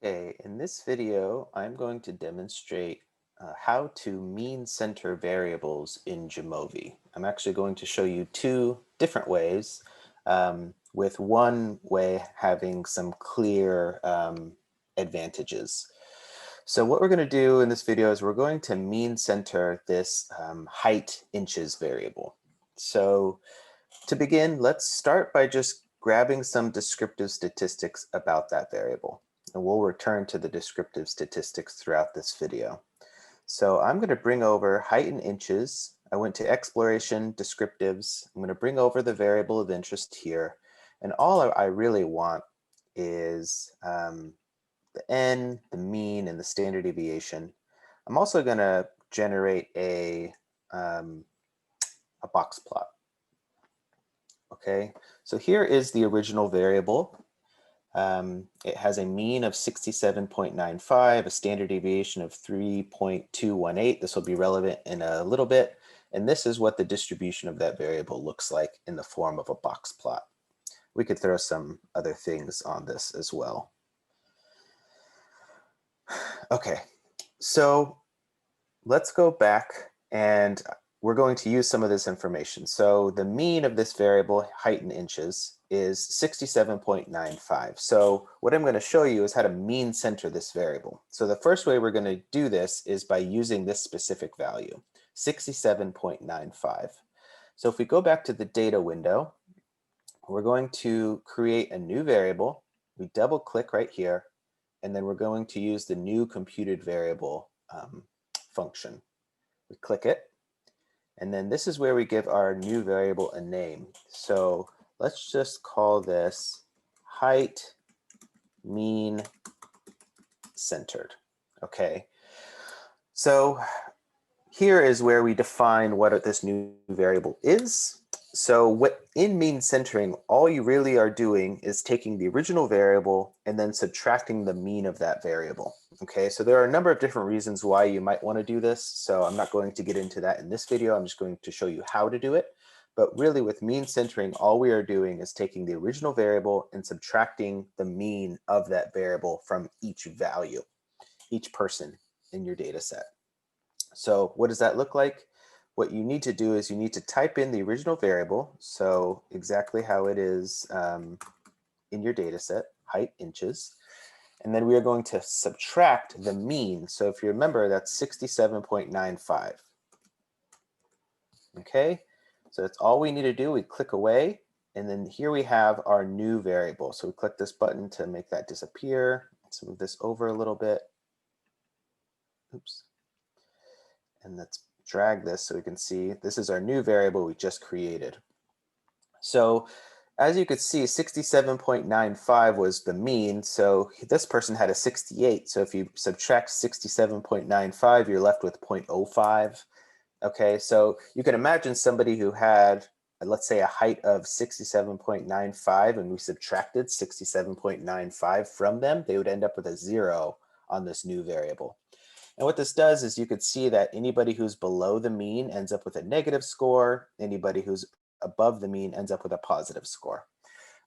Okay, in this video, I'm going to demonstrate how to mean center variables in Jamovi. I'm actually going to show you two different ways, with one way having some clear advantages. So what we're going to do in this video is we're going to mean center this height inches variable. So to begin, let's start by just grabbing some descriptive statistics about that variable. And we'll return to the descriptive statistics throughout this video. So I'm going to bring over height in inches. I went to exploration, descriptives. I'm going to bring over the variable of interest here. And all I really want is the n, the mean, and the standard deviation. I'm also going to generate a box plot. Okay, so here is the original variable. It has a mean of 67.95, a standard deviation of 3.218. This will be relevant in a little bit. And this is what the distribution of that variable looks like in the form of a box plot. We could throw some other things on this as well. Okay, so let's go back and we're going to use some of this information. So the mean of this variable, height in inches, is 67.95. So what I'm going to show you is how to mean center this variable. So the first way we're going to do this is by using this specific value, 67.95. So if we go back to the data window, we're going to create a new variable. We double click right here, and then we're going to use the new computed variable function. We click it, and then this is where we give our new variable a name. So let's just call this height mean centered. Okay, so here is where we define what this new variable is. So in mean centering, all you really are doing is taking the original variable and then subtracting the mean of that variable. Okay, so there are a number of different reasons why you might want to do this. So I'm not going to get into that in this video. I'm just going to show you how to do it. But really with mean centering, all we are doing is taking the original variable and subtracting the mean of that variable from each value, each person in your data set. So what does that look like? What you need to do is you need to type in the original variable, so exactly how it is in your data set, height, inches. And then we are going to subtract the mean. So if you remember, that's 67.95. Okay, so that's all we need to do. We click away, and then here we have our new variable. So we click this button to make that disappear. Let's move this over a little bit. Oops. And let's drag this so we can see this is our new variable we just created. So as you could see, 67.95 was the mean. So this person had a 68. So if you subtract 67.95, you're left with 0.05. Okay, so you can imagine somebody who had, let's say, a height of 67.95, and we subtracted 67.95 from them, they would end up with a 0 on this new variable. And what this does is you could see that anybody who's below the mean ends up with a negative score. Anybody who's above the mean ends up with a positive score.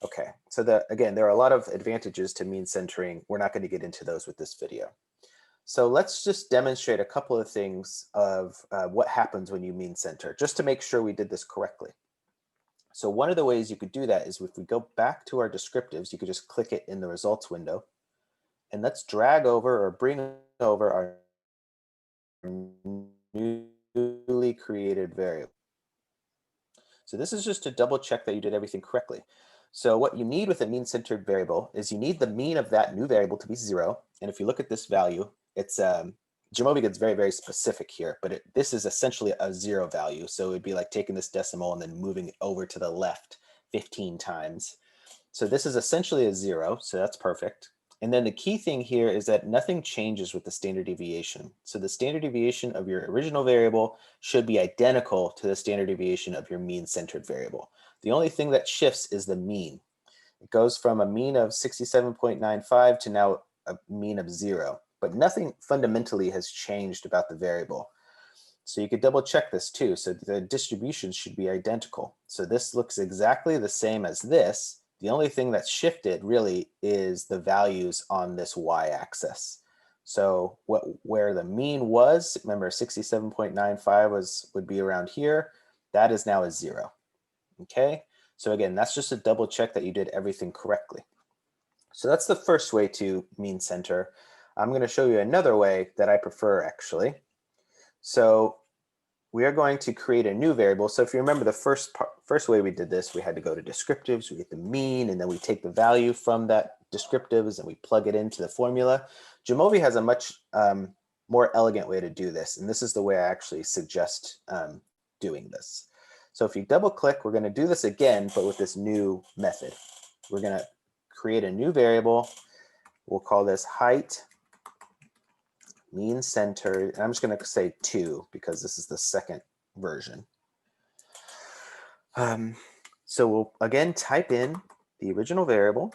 Okay, so again, there are a lot of advantages to mean centering. We're not going to get into those with this video. So let's just demonstrate a couple of things of what happens when you mean center, just to make sure we did this correctly. So one of the ways you could do that is if we go back to our descriptives, you could just click it in the results window. And let's drag over or bring over our newly created variable. So this is just to double check that you did everything correctly. So what you need with a mean-centered variable is you need the mean of that new variable to be 0. And if you look at this value, it's Jamovi gets very, very specific here, but this is essentially a 0 value. So it'd be like taking this decimal and then moving it over to the left 15 times. So this is essentially a 0, so that's perfect. And then the key thing here is that nothing changes with the standard deviation. So the standard deviation of your original variable should be identical to the standard deviation of your mean-centered variable. The only thing that shifts is the mean. It goes from a mean of 67.95 to now a mean of 0, but nothing fundamentally has changed about the variable. So you could double check this too. So the distributions should be identical. So this looks exactly the same as this, The only thing that's shifted really is the values on this y-axis. So where the mean was, remember 67.95 would be around here, that is now a 0. Okay, so again, that's just a double check that you did everything correctly. So that's the first way to mean center. I'm going to show you another way that I prefer actually. So we are going to create a new variable. So if you remember the first way we did this, we had to go to descriptives, we get the mean, and then we take the value from that descriptives and we plug it into the formula. Jamovi has a much more elegant way to do this, and this is the way I actually suggest doing this. So if you double click, we're going to do this again, but with this new method. We're going to create a new variable. We'll call this height MeanCentered, and I'm just going to say 2 because this is the second version. So we'll again type in the original variable,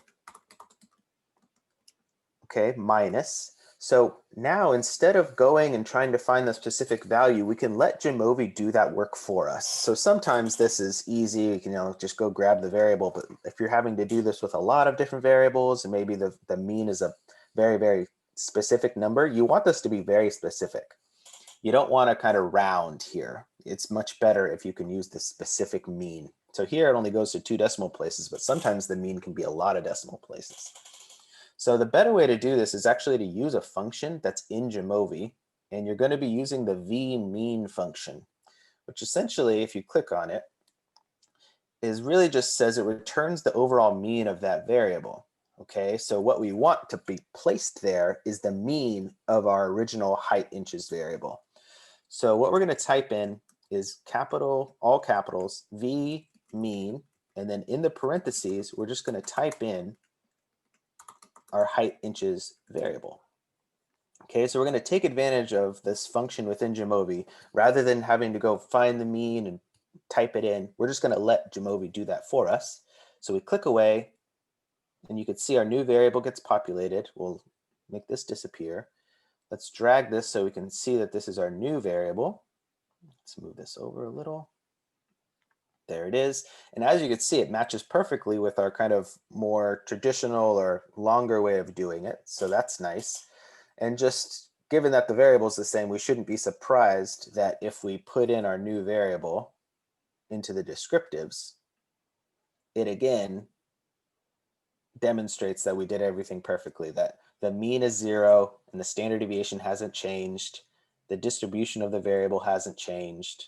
okay, minus. So now instead of going and trying to find the specific value, we can let Jamovi do that work for us. So sometimes this is easy, you can just go grab the variable, but if you're having to do this with a lot of different variables, and maybe the mean is a very, very specific number, you want this to be very specific. You don't want to kind of round here. It's much better if you can use the specific mean. So here it only goes to 2 decimal places, but sometimes the mean can be a lot of decimal places. So the better way to do this is actually to use a function that's in Jamovi, and you're going to be using the VMEAN function, which essentially, if you click on it, is really just says it returns the overall mean of that variable. Okay, so what we want to be placed there is the mean of our original height inches variable. So what we're going to type in is all capitals, V mean, and then in the parentheses, we're just going to type in our height inches variable. Okay, so we're going to take advantage of this function within Jamovi. Rather than having to go find the mean and type it in, we're just going to let Jamovi do that for us. So we click away, and you can see our new variable gets populated. We'll make this disappear. Let's drag this so we can see that this is our new variable. Let's move this over a little. There it is. And as you can see, it matches perfectly with our kind of more traditional or longer way of doing it. So that's nice. And just given that the variable is the same, we shouldn't be surprised that if we put in our new variable into the descriptives, it again demonstrates that we did everything perfectly, that the mean is 0 and the standard deviation hasn't changed. The distribution of the variable hasn't changed.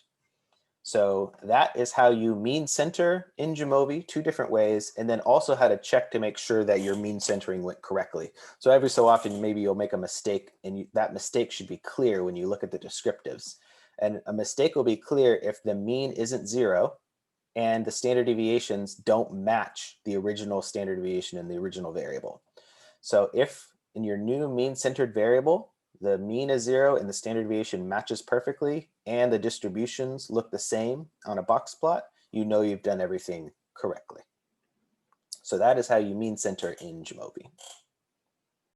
So that is how you mean center in Jamovi, 2 different ways, and then also how to check to make sure that your mean centering went correctly. So every so often, maybe you'll make a mistake, and that mistake should be clear when you look at the descriptives. And a mistake will be clear if the mean isn't 0 and the standard deviations don't match the original standard deviation in the original variable. So if in your new mean-centered variable, the mean is 0 and the standard deviation matches perfectly and the distributions look the same on a box plot, you know you've done everything correctly. So that is how you mean center in Jamovi.